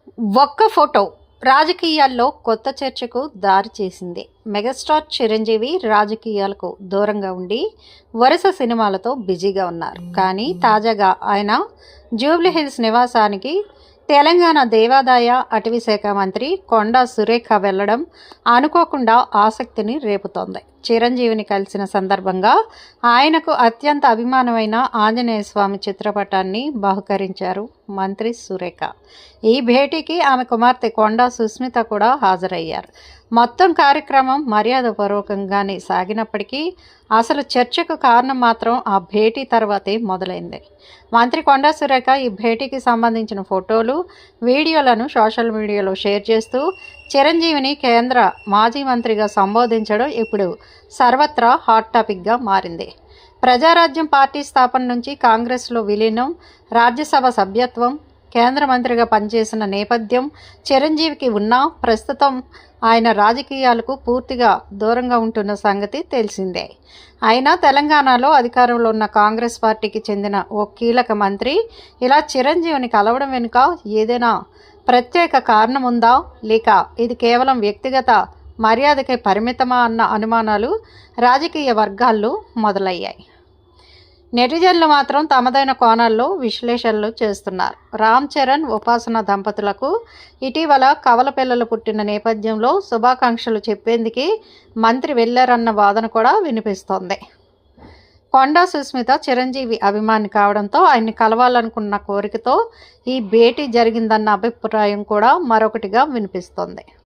ఒక్క ఫోటో రాజకీయాల్లో కొత్త చర్చకు దారి చేసింది. మెగాస్టార్ చిరంజీవి రాజకీయాలకు దూరంగా ఉండి వరుస సినిమాలతో బిజీగా ఉన్నారు. కానీ తాజాగా ఆయన జూబ్లీహిల్స్ నివాసానికి తెలంగాణ దేవాదాయ అటవీ శాఖ మంత్రి కొండా సురేఖ వెళ్లడం అనుకోకుండా ఆసక్తిని రేపుతోంది. చిరంజీవిని కలిసిన సందర్భంగా ఆయనకు అత్యంత అభిమానమైన ఆంజనేయ స్వామి చిత్రపటాన్ని బహుకరించారు మంత్రి సురేఖ. ఈ భేటీకి ఆమె కుమార్తె కొండా సుస్మిత కూడా హాజరయ్యారు. మొత్తం కార్యక్రమం మర్యాదపూర్వకంగానే సాగినప్పటికీ అసలు చర్చకు కారణం మాత్రం ఆ భేటీ తర్వాతే మొదలైంది. మంత్రి కొండా సురేఖ ఈ భేటీకి సంబంధించిన ఫోటోలు, వీడియోలను సోషల్ మీడియాలో షేర్ చేస్తూ చిరంజీవిని కేంద్ర మాజీ మంత్రిగా సంబోధించడం ఇప్పుడు సర్వత్రా హాట్ టాపిక్గా మారింది. ప్రజారాజ్యం పార్టీ స్థాపన నుంచి కాంగ్రెస్లో విలీనం, రాజ్యసభ సభ్యత్వం, కేంద్ర మంత్రిగా పనిచేసిన నేపథ్యం చిరంజీవికి ఉన్నా ప్రస్తుతం ఆయన రాజకీయాలకు పూర్తిగా దూరంగా ఉంటున్న సంగతి తెలిసిందే. అయినా తెలంగాణలో అధికారంలో ఉన్న కాంగ్రెస్ పార్టీకి చెందిన ఓ కీలక మంత్రి ఇలా చిరంజీవిని కలవడం వెనుక ఏదైనా ప్రత్యేక కారణం ఉందా, లేక ఇది కేవలం వ్యక్తిగత మర్యాదకే పరిమితమా అన్న అనుమానాలు రాజకీయ వర్గాల్లో మొదలయ్యాయి. నెటిజన్లు మాత్రం తమదైన కోణాల్లో విశ్లేషణలు చేస్తున్నారు. రామ్ చరణ్, ఉపాసన దంపతులకు ఇటీవల కవల పిల్లలు పుట్టిన నేపథ్యంలో శుభాకాంక్షలు చెప్పేందుకు మంత్రి వెళ్లారన్న వాదన కూడా వినిపిస్తోంది. కొండా సుస్మిత చిరంజీవి అభిమాని కావడంతో ఆయన్ని కలవాలనుకున్న కోరికతో ఈ భేటీ జరిగిందన్న అభిప్రాయం కూడా మరొకటిగా వినిపిస్తోంది.